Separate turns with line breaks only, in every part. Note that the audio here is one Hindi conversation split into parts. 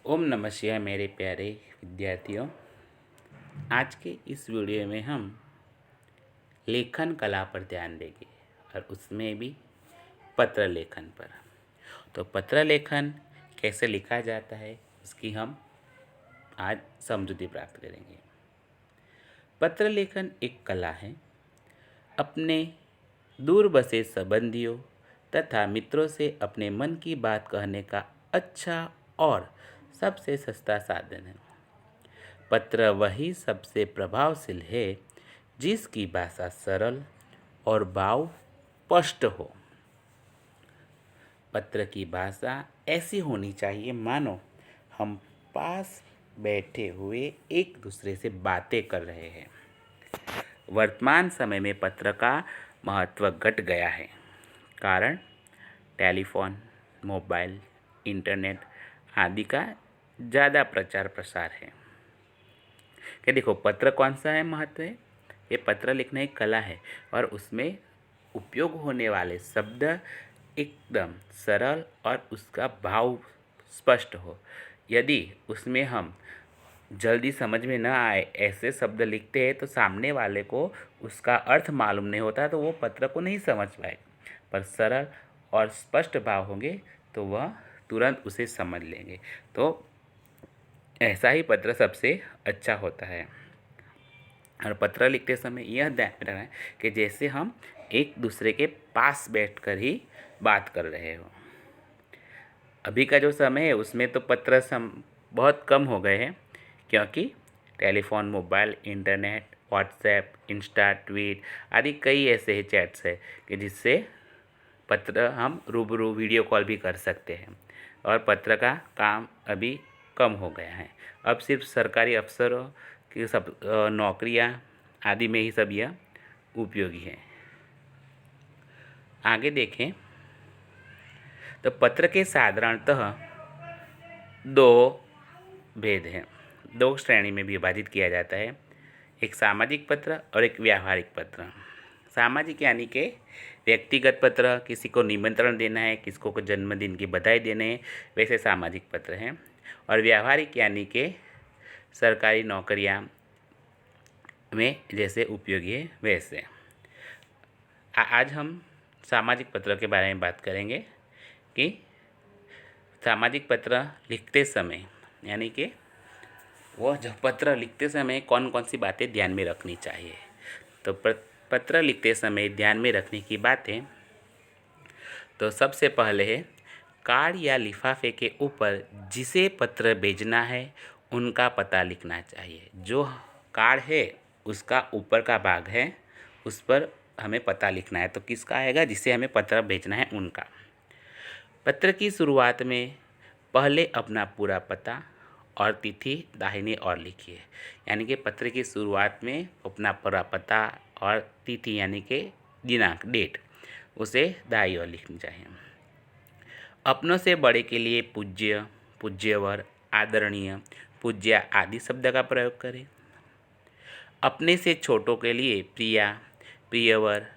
ओम नमः शिवाय मेरे प्यारे विद्यार्थियों। आज के इस वीडियो में हम लेखन कला पर ध्यान देंगे और उसमें भी पत्र लेखन पर। तो पत्र लेखन कैसे लिखा जाता है उसकी हम आज समझूती प्राप्त करेंगे। पत्र लेखन एक कला है। अपने दूर बसे संबंधियों तथा मित्रों से अपने मन की बात कहने का अच्छा और सबसे सस्ता साधन है। पत्र वही सबसे प्रभावशील है जिसकी भाषा सरल और भाव स्पष्ट हो। पत्र की भाषा ऐसी होनी चाहिए मानो हम पास बैठे हुए एक दूसरे से बातें कर रहे हैं। वर्तमान समय में पत्र का महत्व घट गया है, कारण टेलीफोन, मोबाइल, इंटरनेट आदि का ज़्यादा प्रचार प्रसार है। कि देखो पत्र कौन सा है महत्व है, ये पत्र लिखना एक कला है और उसमें उपयोग होने वाले शब्द एकदम सरल और उसका भाव स्पष्ट हो। यदि उसमें हम जल्दी समझ में न आए ऐसे शब्द लिखते हैं तो सामने वाले को उसका अर्थ मालूम नहीं होता, तो वो पत्र को नहीं समझ पाए। पर सरल और स्पष्ट भाव होंगे तो वह तुरंत उसे समझ लेंगे। तो ऐसा ही पत्र सबसे अच्छा होता है। और पत्र लिखते समय यह ध्यान में रखना है कि जैसे हम एक दूसरे के पास बैठकर ही बात कर रहे हो। अभी का जो समय है उसमें तो पत्र बहुत कम हो गए हैं, क्योंकि telephone, mobile, internet, WhatsApp, Insta, tweet आदि कई ऐसे ही चैट्स है कि जिससे पत्र हम रूबरू वीडियो कॉल भी कर सकते हैं। और पत्र का काम अभी कम हो गया है। अब सिर्फ सरकारी अफसरों की सब नौकरियां आदि में ही सब यह उपयोगी है। आगे देखें तो पत्र के साधारणतः दो भेद हैं, दो श्रेणी में विभाजित किया जाता है, एक सामाजिक पत्र और एक व्यावहारिक पत्र। सामाजिक यानी कि व्यक्तिगत पत्र, किसी को निमंत्रण देना है, किसी को जन्मदिन की बधाई देने हैं, वैसे सामाजिक पत्र हैं। और व्यावहारिक यानी कि सरकारी नौकरियां में जैसे उपयोगी है वैसे। आज हम सामाजिक पत्र के बारे में बात करेंगे कि सामाजिक पत्र लिखते समय यानी कि वो जब पत्र लिखते समय कौन कौन सी बातें ध्यान में रखनी चाहिए। तो पत्र लिखते समय ध्यान में रखने की बातें, तो सबसे पहले है कार्ड या लिफाफे के ऊपर जिसे पत्र भेजना है उनका पता लिखना चाहिए। जो कार्ड है उसका ऊपर का भाग है, उस पर हमें पता लिखना है। तो किसका आएगा, जिसे हमें पत्र भेजना है उनका। पत्र की शुरुआत में पहले अपना पूरा पता और तिथि दाहिनी ओर लिखिए। यानी कि पत्र की शुरुआत में अपना पूरा पता और तिथि यानी कि दिनांक, डेट, उसे दाईं ओर लिखनी चाहिए। अपनों से बड़े के लिए पूज्य, पूज्यवर, आदरणीय, पूज्या आदि शब्द का प्रयोग करें। अपने से छोटों के लिए प्रिया, प्रियवर,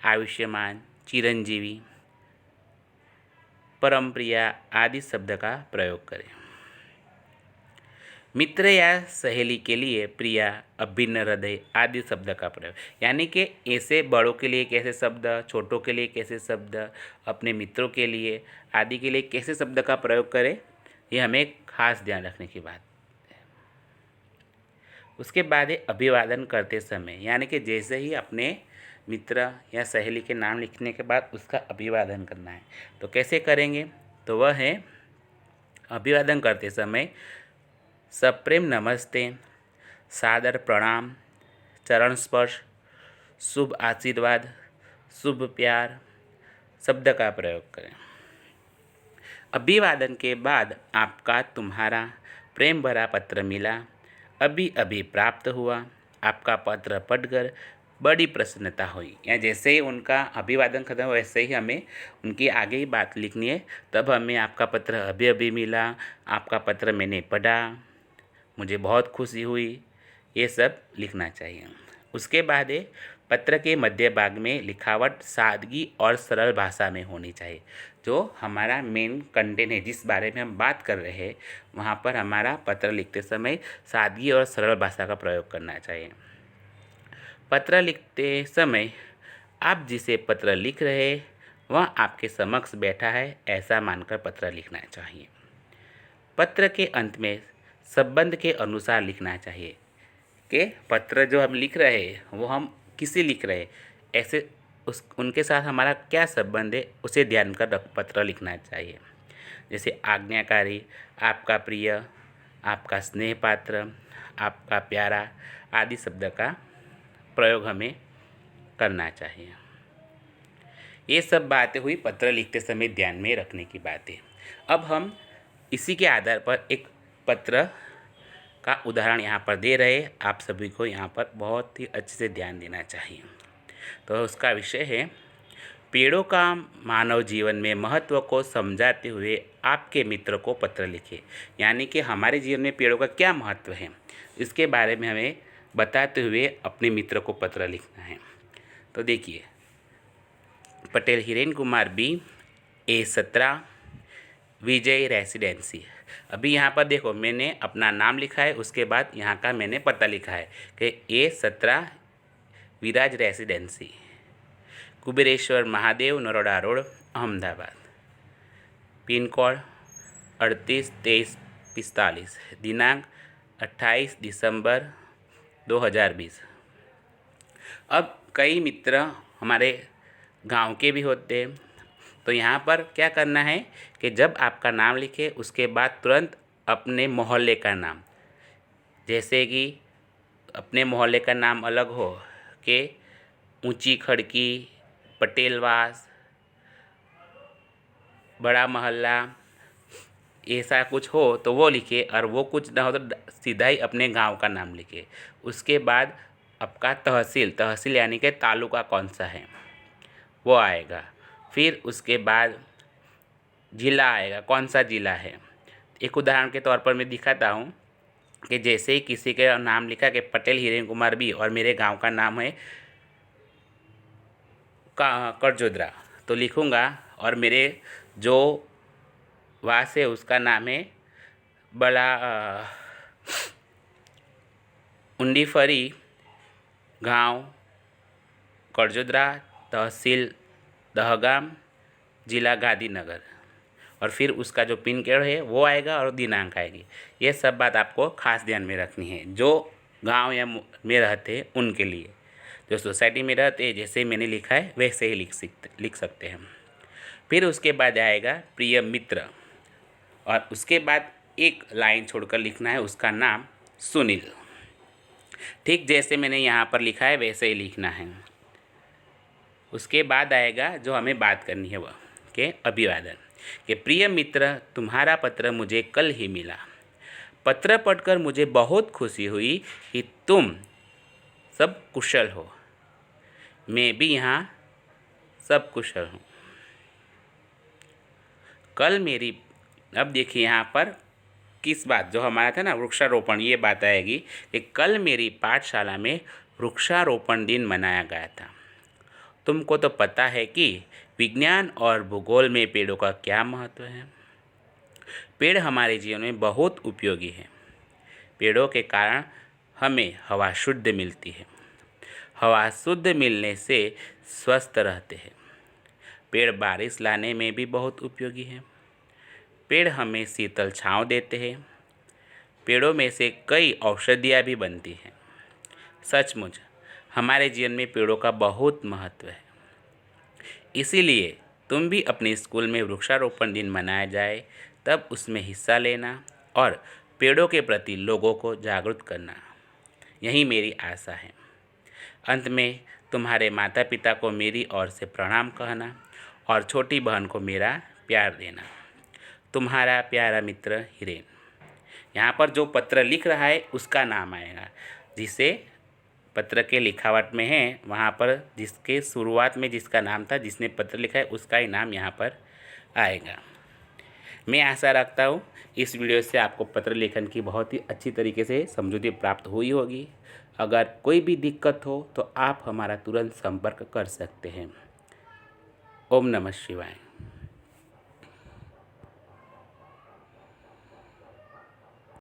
आयुष्मान, चिरंजीवी, परम प्रिया आदि शब्द का प्रयोग करें। मित्र या सहेली के लिए प्रिया, अभिन्न हृदय आदि शब्द का प्रयोग। यानी कि ऐसे बड़ों के लिए कैसे शब्द, छोटों के लिए कैसे शब्द, अपने मित्रों के लिए आदि के लिए कैसे शब्द का प्रयोग करें, ये हमें खास ध्यान रखने की बात है। उसके बाद है अभिवादन करते समय, यानी कि जैसे ही अपने मित्र या सहेली के नाम लिखने के बाद उसका अभिवादन करना है। तो कैसे करेंगे, तो वह है अभिवादन करते समय सप्रेम नमस्ते, सादर प्रणाम, चरण स्पर्श, शुभ आशीर्वाद, शुभ प्यार शब्द का प्रयोग करें। अभिवादन के बाद आपका तुम्हारा प्रेम भरा पत्र मिला, अभी अभी प्राप्त हुआ, आपका पत्र पढ़कर बड़ी प्रसन्नता हुई। या जैसे ही उनका अभिवादन खत्म हो वैसे ही हमें उनकी आगे ही बात लिखनी है। तब हमें आपका पत्र अभी अभी मिला, आपका पत्र मैंने पढ़ा, मुझे बहुत खुशी हुई, ये सब लिखना चाहिए। उसके बाद है पत्र के मध्य भाग में लिखावट सादगी और सरल भाषा में होनी चाहिए। जो हमारा मेन कंटेंट है, जिस बारे में हम बात कर रहे हैं, वहाँ पर हमारा पत्र लिखते समय सादगी और सरल भाषा का प्रयोग करना चाहिए। पत्र लिखते समय आप जिसे पत्र लिख रहे हैं वह आपके समक्ष बैठा है, ऐसा मानकर पत्र लिखना चाहिए। पत्र के अंत में संबंध के अनुसार लिखना चाहिए कि पत्र जो हम लिख रहे हैं वो हम किसे लिख रहे हैं, ऐसे उनके साथ हमारा क्या संबंध है, उसे ध्यान कर पत्र लिखना चाहिए। जैसे आज्ञाकारी, आपका प्रिय, आपका स्नेह पात्र, आपका प्यारा आदि शब्द का प्रयोग हमें करना चाहिए। ये सब बातें हुई पत्र लिखते समय ध्यान में रखने की बातें। अब हम इसी के आधार पर एक पत्र का उदाहरण यहाँ पर दे रहे हैं। आप सभी को यहाँ पर बहुत ही अच्छे से ध्यान देना चाहिए। तो उसका विषय है, पेड़ों का मानव जीवन में महत्व को समझाते हुए आपके मित्र को पत्र लिखें। यानी कि हमारे जीवन में पेड़ों का क्या महत्व है, इसके बारे में हमें बताते हुए अपने मित्र को पत्र लिखना है। तो देखिए, पटेल हिरेन कुमार बी, A17, विजय रेसिडेंसी। अभी यहाँ पर देखो, मैंने अपना नाम लिखा है, उसके बाद यहाँ का मैंने पता लिखा है कि A17 Viraj residency, Kubereshwar Mahadev, Naroda road, Ahmedabad. Pin code 382345, दिनांक 28 दिसंबर 2020। अब कई मित्र हमारे गांव के भी होते हैं, तो यहाँ पर क्या करना है कि जब आपका नाम लिखे उसके बाद तुरंत अपने मोहल्ले का नाम, जैसे कि अपने मोहल्ले का नाम अलग हो कि ऊंची खड़की, पटेलवास, बड़ा मोहल्ला, ऐसा कुछ हो तो वो लिखे, और वो कुछ ना हो तो सीधा ही अपने गांव का नाम लिखे। उसके बाद आपका तहसील यानी कि तालुका कौन सा है वो आएगा। फिर उसके बाद ज़िला आएगा, कौन सा ज़िला है। एक उदाहरण के तौर पर मैं दिखाता हूँ कि जैसे ही किसी का नाम लिखा कि पटेल हिरेन कुमार बी और मेरे गांव का नाम है करजोदरा, तो लिखूँगा, और मेरे जो वास है उसका नाम है बड़ा उंडीफरी, गांव करजोदरा, तहसील दहगाम, जिला गांधीनगर, और फिर उसका जो पिन कोड है वो आएगा और दिनांक आएगी। ये सब बात आपको खास ध्यान में रखनी है, जो गांव या में रहते हैं उनके लिए। जो सोसाइटी में रहते हैं, जैसे मैंने लिखा है वैसे ही लिख सकते हैं। फिर उसके बाद आएगा प्रिय मित्र, और उसके बाद एक लाइन छोड़कर लिखना है उसका नाम सुनील। ठीक जैसे मैंने यहाँ पर लिखा है वैसे ही लिखना है। उसके बाद आएगा जो हमें बात करनी है वह के अभिवादन कि प्रिय मित्र, तुम्हारा पत्र मुझे कल ही मिला। पत्र पढ़कर मुझे बहुत खुशी हुई कि तुम सब कुशल हो। मैं भी यहाँ सब कुशल हूँ। कल मेरी, अब देखिए यहाँ पर किस बात जो हमारा था ना वृक्षारोपण, ये बात आएगी कि कल मेरी पाठशाला में वृक्षारोपण दिन मनाया गया था। तुमको तो पता है कि विज्ञान और भूगोल में पेड़ों का क्या महत्व है। पेड़ हमारे जीवन में बहुत उपयोगी हैं। पेड़ों के कारण हमें हवा शुद्ध मिलती है। हवा शुद्ध मिलने से स्वस्थ रहते हैं। पेड़ बारिश लाने में भी बहुत उपयोगी हैं। पेड़ हमें शीतल छांव देते हैं। पेड़ों में से कई औषधियाँ भी बनती हैं। सचमुच हमारे जीवन में पेड़ों का बहुत महत्व है। इसीलिए तुम भी अपने स्कूल में वृक्षारोपण दिन मनाया जाए तब उसमें हिस्सा लेना और पेड़ों के प्रति लोगों को जागरूक करना, यही मेरी आशा है। अंत में तुम्हारे माता पिता को मेरी ओर से प्रणाम कहना और छोटी बहन को मेरा प्यार देना। तुम्हारा प्यारा मित्र हिरेन। यहाँ पर जो पत्र लिख रहा है उसका नाम आएगा, जिसे पत्र के लिखावट में है वहाँ पर जिसके शुरुआत में जिसका नाम था, जिसने पत्र लिखा है उसका ही नाम यहाँ पर आएगा। मैं आशा रखता हूँ इस वीडियो से आपको पत्र लेखन की बहुत ही अच्छी तरीके से समझूती प्राप्त हुई होगी। अगर कोई भी दिक्कत हो तो आप हमारा तुरंत संपर्क कर सकते हैं। ओम नमः शिवाय।